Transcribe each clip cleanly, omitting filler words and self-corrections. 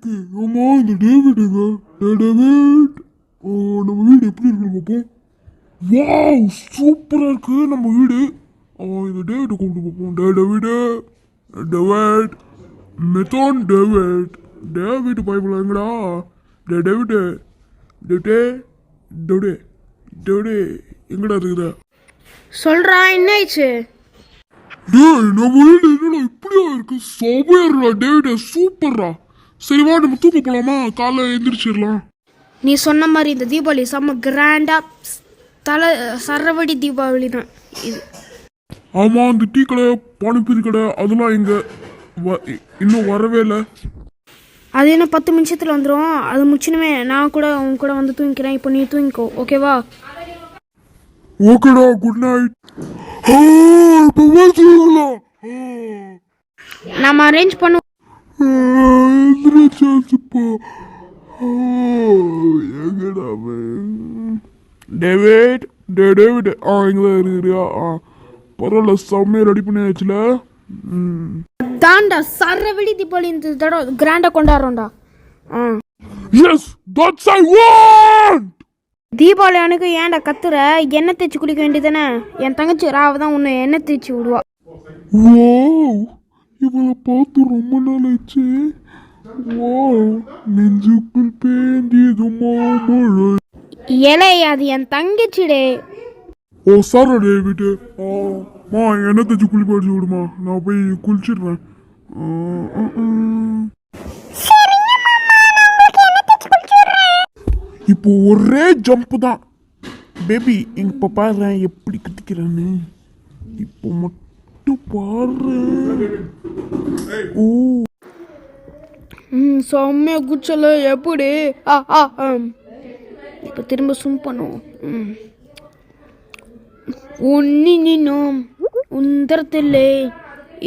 இருக்கு. ஆமா இந்த டேவிடுங்க. டேவிட், நம்ம வீடு எப்படி இருக்கு பார்ப்போம். வாவ், சூப்பரா இருக்கு நம்ம வீடு. இந்த டேவிட்டை கூப்பிட்டு பார்ப்போம். டேவிட், டேவிட், மெத்தோன் டேவிட். டேவிட் பைபிள் எங்கடா? டேவிட், டேவிட்டே, டேவிடே, டேவிடே எங்கடா இருக்கிற? சொல்றா, என்னாச்சு? டேய், நம்ம வீடு என்னடா இப்படியா இருக்கு? சமையல்ரா டேவிட், சூப்பர்ரா. சரி வா, நம்ம தூக்க போலாமா? காலைல எந்திரிச்சிடலாம். நீ சொன்ன மாதிரி இந்த தீபாவளி செம்ம கிராண்டா சரவடி தீபாவளி தான் இது. ஆமா, அந்த டீ கடை, பானிபூரி கடை அதெல்லாம் இங்க இன்னும் வரவே இல்லை. அது என்ன 10 நிமிஷத்துல வந்துடும். அது முடிச்சுனுமே நான் கூட உன் கூட வந்து தூங்கிக்கிறேன். இப்போ நீ தூங்கிக்கோ, ஓகேவா? ஓகேடா, குட் நைட். நம்ம அரேஞ்ச் பண்ணுவோம். டேவிட், டேவிட், இங்கதான் இருக்கிறியா? பரவாயில்ல, செம்மையா ரெடி பண்ணியாச்சுல. தாண்டா சரவெடி தீபாவளி இந்த தடவை கிராண்டா கொண்டாடுறோம்டா. Yes, that's I want. Deepavali அன்னைக்கு ஏன்டா கத்துற? எண்ணெய் தேய்ச்சி குளிக்க வேண்டியதானே? என் தங்கச்சி ராவ தான் உன்னை எண்ணெய் தேய்ச்சி விடுவா. வாவ், இவளை பார்த்து ரொம்ப நாள் ஆச்சு. வாவ், நெஞ்சுக்குள் பேந்தியது மாமழை. ஏலே, அது என் தங்கச்சிடே. ஓ சார் டேவிட், மா எண்ணெய் தேய்ச்சி குளிப்பாடி விடுமா, நான் போய் குளிச்சிடுறேன். இப்போ ஒரே ஜம்ப் தான் பேபி. இப்போ பாரு எப்படி கட்டிக்கிறேன்னு. இப்போ மட்டும் பாரு. ஓ செம்மையா குச்சல எப்படி? இப்போ திரும்ப சும் பண்ணுவோம். உன்னினும் உந்தரத்திலே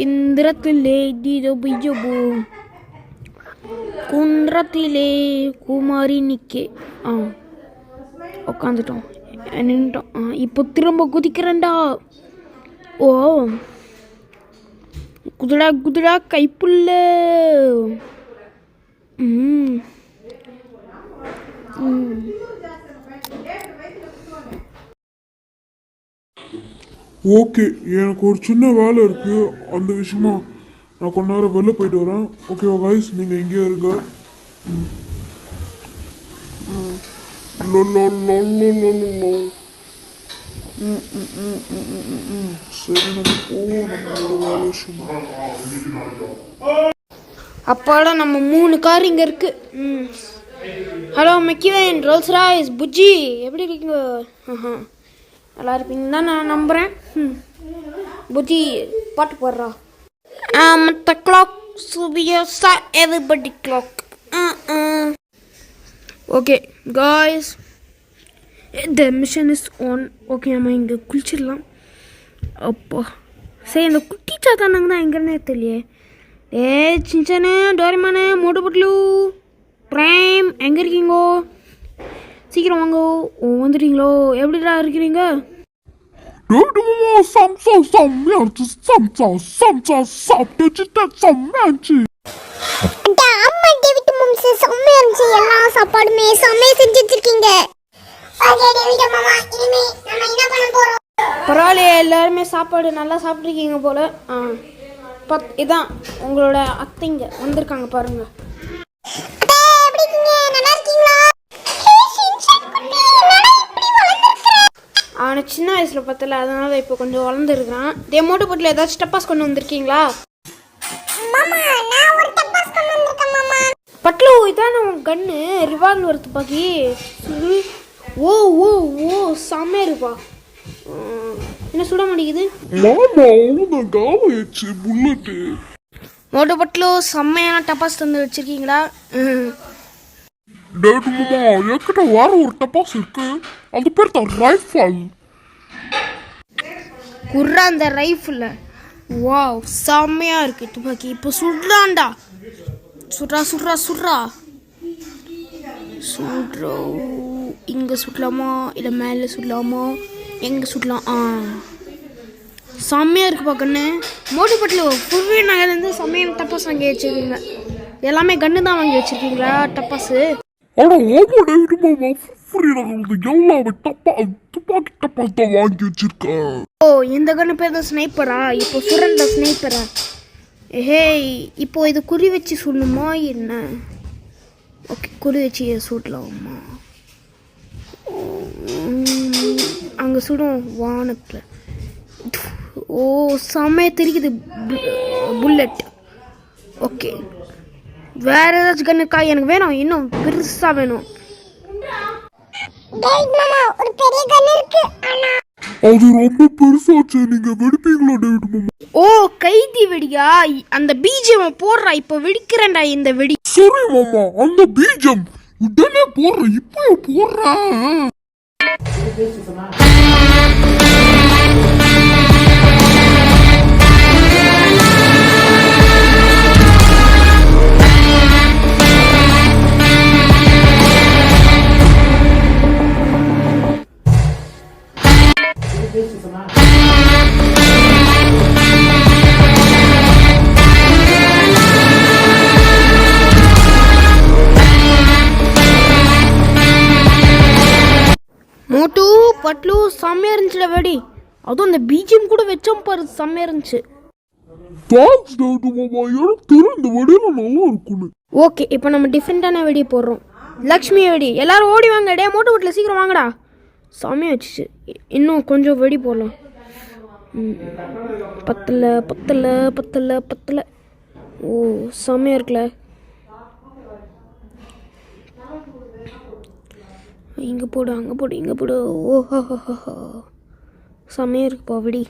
இந்திரத்திலே தீரபிஜபு குன்றத்திலே குமாரி நிக்கே. உட்காந்துட்டோம், நின்றுட்டோம். இப்போ திரும்ப குதிக்கிறேன்டா. ஓ குதிடா குதிடா கைப்புள்ள. ஓகே, எனக்கு ஒரு சின்ன வேலை இருக்கு. அந்த விஷயமா நான் கொஞ்ச நேரம் வெளில போயிட்டு வரேன். ஓகேவா கைஸ், நீங்க இங்கே இருங்க. சரி, நம்ம போவோம் நம்மளோட வேலை விஷயமா. அப்பாடா, நம்ம 3 கார் இங்கே இருக்கு. ஹலோ மெக்கிவன், ரோல்ஸ் ராய்ஸ், புஜ்ஜி, எப்படி இருக்கீங்க? நல்லா இருப்பீங்கன்னு தான் நான் நம்புகிறேன். புஜ்ஜி பாட்டு போடுறா. மற்ற கிளாக் சுபியோசா everybody clap. Okay guys, the mission is on. Okay, நம்ம இங்கே குளிச்சிடலாம். அப்போ சரி, இந்த குட்டி சாத்தானாங்க தான் எங்கன்னே தெரியலையே. சின்சானு, டோரிமானு, மோட்டு பட்லு, பிரைம் எங்கே இருக்கீங்கோ? சீக்கிரம் வாங்கோ. வந்துட்டீங்களோ? எப்படிடா இருக்கிறீங்க? சாப்பாடுமே செம்மையா செஞ்சு வச்சிருக்கீங்க. பரவாயில்லையே, எல்லாருமே சாப்பாடு நல்லா சாப்பிட்ருக்கீங்க போல. இதான் உங்களோட அத்தைங்க வந்திருக்காங்க பாருங்க. அவனை சின்ன வயசுல பார்த்தல, அதனால இப்போ கொஞ்சம் வளர்ந்துருக்கான். மோட்டு போட்டில் ஏதாச்சும் டப்பாஸ் கொண்டு வந்திருக்கீங்களா? பட்லு, இதான் நம்ம கன்னு, ரிவால்வர் துப்பாக்கி. ஓ ஓ ஓ செம்மையா இருப்பா. என்ன சுட மாட்டேங்குது? மோட்டு பட்லு, செம்மையான டப்பாஸ் தந்து வச்சிருக்கீங்களா? என்கிட்ட வேற ஒரு டப்பாஸ் இருக்கு, அது பேர் தான் ரைஃபிள். குர்ரா, அந்த ரைஃபிள் வாவ் செம்மையா இருக்கு துப்பாக்கி. இப்போ சுடுறான்டா. சுட்றா சுட்றா சுட்றா சுட்றோ. இங்கே சுடலாமா இல்லை மேலே சுடலாமா? எங்கே சுடலாம்? செம்மையாக இருக்குப்பா கண்ணு. மோட்டுப்பட்டில் புவி நகர்லேருந்து செம்மையான டப்பாஸ் அங்கே வச்சுருக்கீங்க. எல்லாமே கன்று தான் வாங்கி வச்சிருக்கீங்களா டப்பாஸு? ஆனா ஆமா டேவிட் மாமா ஃப்ரீல எல்லாமே துப்பாக்கி டப்பாஸ் தான் வாங்கி வச்சிருக்கேன். ஓ இந்த கன்று பேர் தான் ஸ்னைப்பரா? இப்போ சுரண்ட ஸ்னைப்பரா? ஹேய் இப்போ இது குறி வச்சு சொல்லணுமா என்ன? ஓகே குறி வச்சு சுடலாமா? அங்கே சுடும் வானத்தில். ஓ செம்மையா தெரிக்குது புல்லட். ஓகே வேற ஏதாச்சும் கண்ணுக்கா? எனக்கு வேணும், இன்னும் பெருசாக வேணும். டேவிட் மாமா ஒரு பெரிய கன் இருக்கு ஆனா அது ரொம்ப பெருசாச்சு, நீங்க வெடிப்பீங்களா டேவிட் மாமா? ஓ கைதி வெடியா? அந்த பீஜம் போடுறா, இப்போ வெடிக்கிறேன்டா இந்த வெடி. சரி மாமா, அந்த பீஜம் உடனே போடுறேன், இப்போ போடுறேன். மோட்டு பட்லு செம்மையா இருந்துச்சுல வெடி. அதுவும் அந்த பீஜம் கூட வச்சோம் பாரு, செம்மையா இருந்துச்சு. தேங்க்ஸ் டேவிட் மாமா, எனக்கு தெரியும் இந்த வெடியெல்லாம் நல்லா இருக்குன்னு. ஓகே இப்போ நம்ம டிஃப்ரெண்ட்டான வெடி போடுறோம். லக்ஷ்மி வெடி. எல்லாரும் ஓடி வாங்க. டே மோட்டு வீட்டில் சீக்கிரம் வாங்கடா. செம்மையா வச்சுச்சு. இன்னும் கொஞ்சம் வெடி போடலாம். பத்தலை பத்தலை பத்தலை பத்தலை. ஓ செம்மையா இருக்குல்ல. இங்கே போடு, அங்கே போடு, இங்கே போடு. ஓஹோ செம்மையாக இருக்குப்பா வெடி.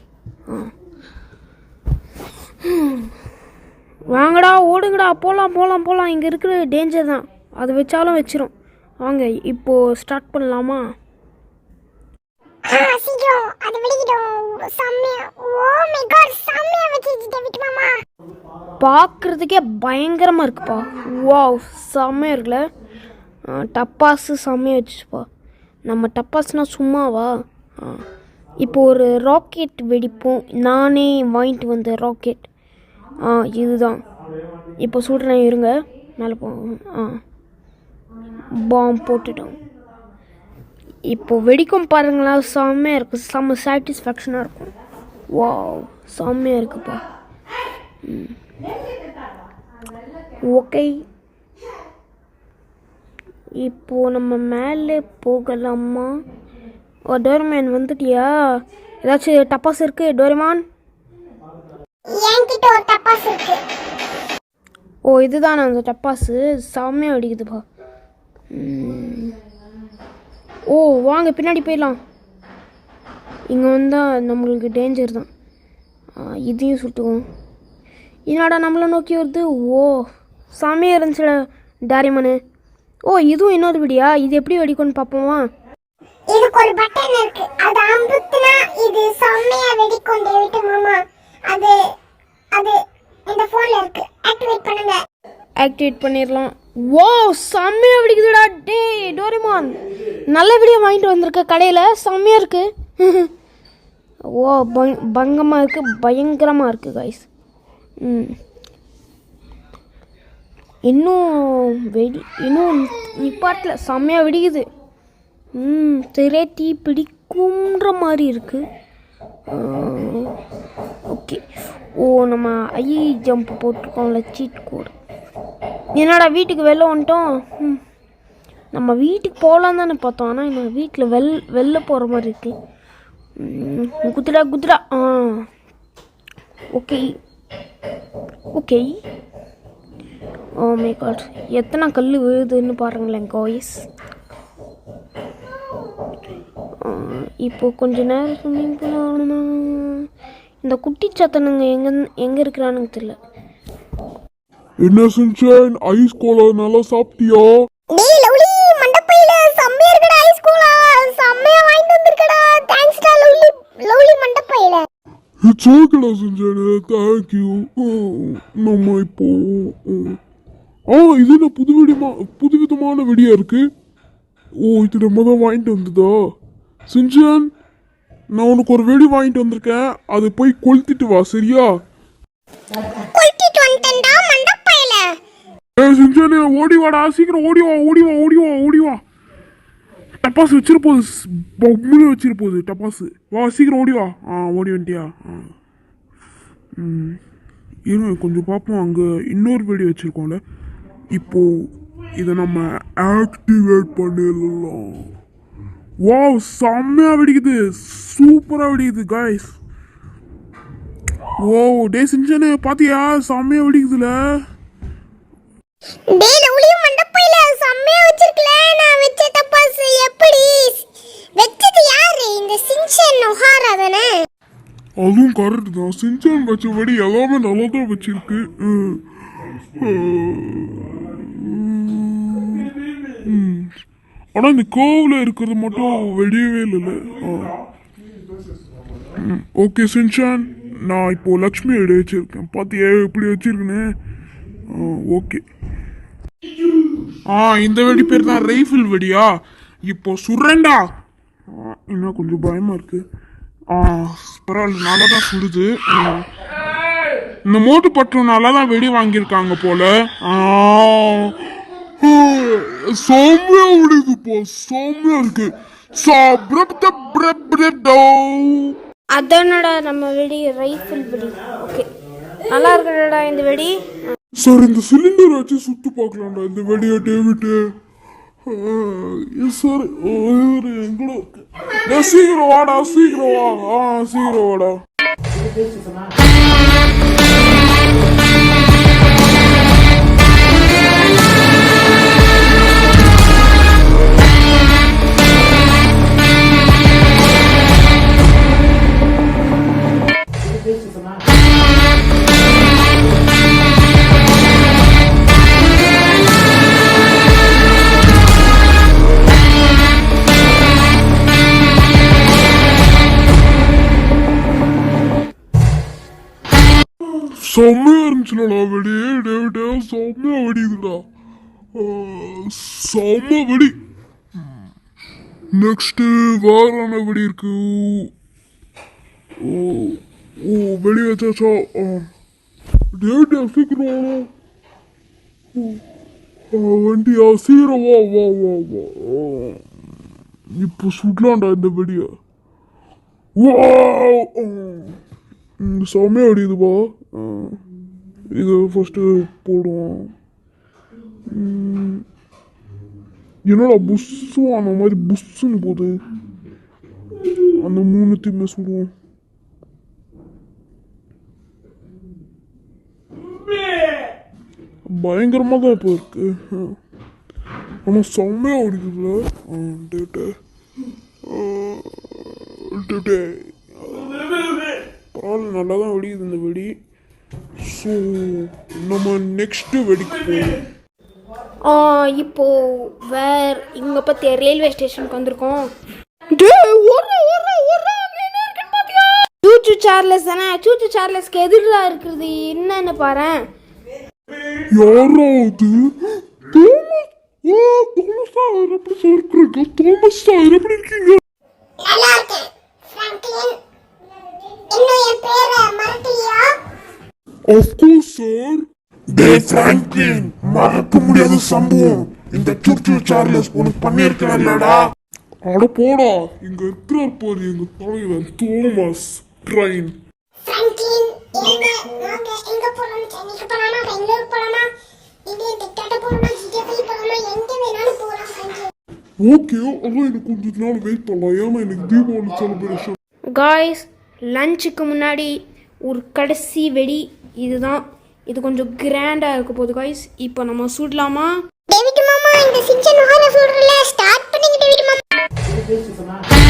வாங்கடா ஓடுங்கடா, போகலாம் போகலாம் போகலாம். இங்கே இருக்கிற டேஞ்சர் தான், அது வச்சாலும் வச்சிரும். வாங்க இப்போது ஸ்டார்ட் பண்ணலாமா? சீக்கிரம் அது வெடிக்கிட்டோம். செம்மையா ஓ மை காட் செம்மையா வச்சிருச்சு டேவிட் மாமா. பார்க்குறதுக்கே பயங்கரமாக இருக்குப்பா. வாவ் செம்மையாக இருக்குல்ல. டப்பாஸு செம்மையாக வச்சுப்பா. நம்ம டப்பாஸ்னால் சும்மாவா? இப்போ ஒரு ராக்கெட் வெடிப்போம். நானே வாங்கிட்டு வந்த ராக்கெட். இதுதான் இப்போ சுடுறேன், இருங்க. மேலே போ. பாம் போட்டுட்டோம். இப்போ வெடிக்கும் பாருங்களா, செம்மையாக இருக்குது. செம்ம சாட்டிஸ்ஃபேக்ஷனாக இருக்கும். வாவ் செம்மையாக இருக்குப்பா. ஓகே இப்போது நம்ம மேலே போகலாமா? ஓ டோரேமான் வந்துட்டியா? ஏதாச்சும் டப்பாஸ் இருக்கு டோரேமான்? என்கிட்ட ஒரு டப்பாஸ் இருக்கு. ஓ இதுதான் அந்த டப்பாஸு, செம்மையாக வெடிக்குதுப்பா. ஓ வாங்க பின்னாடி போயிடலாம். இங்கே வந்தால் நம்மளுக்கு டேஞ்சர் தான். இதையும் சுட்டுவோம். என்னடா நம்மளை நோக்கி வருது? ஓ செம்மையாக இருந்துச்சுல டோரேமானு. ஓ இதுவும் இன்னொரு வெடியா? இது எப்படி வெடிக்கும்னு பார்ப்போமா? இதுக்கு ஒரு பட்டன் இருக்கு, அது அமுத்துனா இது செம்மையா வெடிக்கும் டேவிட் மாமா. அது அது இந்த போன்ல இருக்கு, ஆக்டிவேட் பண்ணுங்க. ஆக்டிவேட் பண்ணிடலாம். ஓ செம்மையாக வெடிக்குதுடா. டே டோரேமான் நல்ல வெடியை வாங்கிட்டு வந்திருக்க கடையில், செம்மையாக இருக்குது. ஓ பங்கமாக இருக்குது, பயங்கரமாக இருக்குது கைஸ். இன்னும் வெடி இன்னும் நிப்பாட்டில் செம்மையாக வெடிக்குது. திரட்டி பிடிக்குன்ற மாதிரி இருக்குது. ஓகே ஓ நம்ம ஜம்ப் போட்டிருக்கோம்ல, சீட் கோடு. என்னடா வீட்டுக்கு வெளில வந்துட்டோம். நம்ம வீட்டுக்கு போகலாம் தானே பார்த்தோம், ஆனால் நம்ம வீட்டில் வெளில போகிற மாதிரி இருக்குது. குத்துடா குத்துடா. Okay okay. Oh my God எத்தனை கல் விழுதுன்னு பாருங்களேன் காய்ஸ். இப்போது கொஞ்ச நேரம் ஸ்விம்மிங் பூல் ஆகணும். இந்த குட்டி சத்தனுங்க எங்கே இருக்கிறானுங்க தெரியல. என்ன செஞ்சேன்? ஐஸ் கோலா நல்லா சாப்பிட்டியா? டேய் லவ்லி மண்டப்பையில செம்மையா இருக்குடா ஐஸ் கோலா. செம்மையா வாங்கிட்டு வந்திருக்கடா. தேங்க்ஸ் டா லவ்லி லவ்லி மண்டப்பையில. இட்ஸ் ஓகேடா செஞ்சேன், தேங்க்யூ. நம்ம இப்போ இது என்ன புதுவிதமான வெடியா இருக்கு. ஓ இது நம்ம தான் வாங்கிட்டு வந்ததா? செஞ்சேன், நான் உனக்கு ஒரு வெடி வாங்கிட்டு வந்திருக்கேன், அதை போய் கொளுத்திட்டு வா சரியா? கொளுத்திட்டு வந்துட்டேன்டா மண்டப்பையில. சிஞ்சனே ஓடி வாடா, சீக்கிரம் ஓடி வா, ஓடி வா, ஓடி வா, ஓடி வா. டப்பாசு வச்சிருப்போது, பொம்முன்னு வச்சிருப்போது டப்பாசு. வா சீக்கிரம் ஓடி வா. ஓடி வந்துட்டியா? இருங்க கொஞ்சம் பார்ப்போம். அங்கே இன்னொரு வெடி வச்சுருக்கோம்ல, இப்போ இதை நம்ம ஆக்டிவேட் பண்ணிடலாம். வாவ், செம்மையாக வெடிக்குது, சூப்பராக வெடிக்குது காய்ஸ். ஓ டே சிஞ்சனே பாத்தியா, செம்மையாக வெடிக்குதுல. டேய் லவ்லியும் மண்டப்பையில செம்மையா வச்சிருக்கல. நான் வச்ச தப்பாசு எப்படி வெச்சது யாரு? இந்த சின்சன் நொஹாரா தானே? அதுவும் கரெக்ட் தான். சிஞ்சன் வச்ச வெடி எல்லாமே நல்லா தான் வச்சிருக்கு. ஆனால் இந்த கோவில் இருக்கிறது மட்டும் வெடியவே இல்லை. ஓகே சின்சான், நான் இப்போ லக்ஷ்மி வெடி வச்சிருக்கேன். பார்த்தியா எப்படி வச்சிருக்கேன்னு? ஓகே. இந்த வெடி பேர் தான் ரைஃபிள் வெடியா? இப்போ சுரண்டா. இன்னும் கொஞ்சம் பயமா இருக்கு. பரவாயில்ல, நல்லா தான் சுடுது. இந்த மோட்டு பட்டு நல்லா தான் வெடி வாங்கியிருக்காங்க போல. செம்மையா விடுதுப்பா, செம்மையா இருக்கு. அதனடா நம்ம வெடி ரைஃபிள் வெடி. ஓகே, நல்லா இருக்குடா இந்த வெடி. சார் இந்த சிலிண்டர் வச்சு சுட்டு பார்க்கலாம்டா இந்த வெடியை டேவிட்டு. சார் எங்கடா இருக்கு? சீக்கிரம் வாடா, சீக்கிரம் வா. சீக்கிரம் வாடா. செம்மையா இருந்துச்சுலடா வெடி. டேவிட்டே செம்மையா வெடிக்குதுடா, செம்ம வெடி. நெக்ஸ்ட் வேற என்ன வெடி இருக்கு? வெடி வச்சாச்சா? டேவிட்டே சீக்கிரம் வண்டியா, சீக்கிரம் வா வா வா வா. இப்போ சுடலாம்டா இந்த வெடியை. செம்மையா வெடிக்குதுப்பா. இது ஃபஸ்ட்டு போடுவோம். என்னடா புஷ்ஷு அந்த மாதிரி புஷ்ஷுன்னு போகுது. அந்த மூணுத்தையுமே சுடுவோம். பயங்கரமாக தான் இப்போ இருக்கு. ஆனால் செம்மையாக வெடிக்குதுல. பரவாயில்ல, நல்லா தான் வெடிக்குது இந்த வெடி. ஸோ நம்ம நெக்ஸ்ட் வெடிக்கு போவோம். இப்போ இங்கே பற்றி ரயில்வே ஸ்டேஷனுக்கு வந்திருக்கோம். சூச்சு சார்லஸ் தானே? சூச்சு சார்லஸ்க்கு எதிராக இருக்கிறது என்னன்னு பாரு. யாராவது தோமஸா எப்படி சொல்றீங்க? தோமஸா எப்படி இருக்கீங்க? நல்லா இருக்கேன் ஃப்ராங்க்லின். இன்னும் என் பேரை மறக்கலையா? Of course sir. டே ஃப்ராங்க்லின், மறக்க முடியாத சம்பவம் இந்த சூச்சு சார்லஸ் உனக்கு பண்ணியிருக்கலடா. அட போடா, இங்க இருக்கிறார் பாரு எங்க தலைவன் தோமஸ் ட்ரெயின். ஃப்ராங்க்லின், நாங்க எங்க போறோம்? சென்னைக்கு போலாமா, பெங்களூர் போலாமா, இந்தியன் டிக்டாட்ட போலாமா, ஜிடிஎஃப் போலாமா, எங்க வேணாலும் போலாம் ஃப்ராங்க்லின். ஓகே, அதான் எனக்கு கொஞ்ச நாள் வெயிட் பண்ணலாம். ஏன்னா எனக்கு தீபாவளி செலிப்ரேஷன். காய்ஸ், லஞ்சுக்கு முன்னாடி ஒரு கடைசி வெடி இதுதான். இது கொஞ்சம் கிராண்டாக இருக்க போகுது காய்ஸ். இப்போ நம்ம சுடலாமா? டேவிட் மாமா, இந்த சின்சன் நொஹாரா சுடுறல ஸ்டார்ட் பண்ணுங்க டேவிட் மாமா.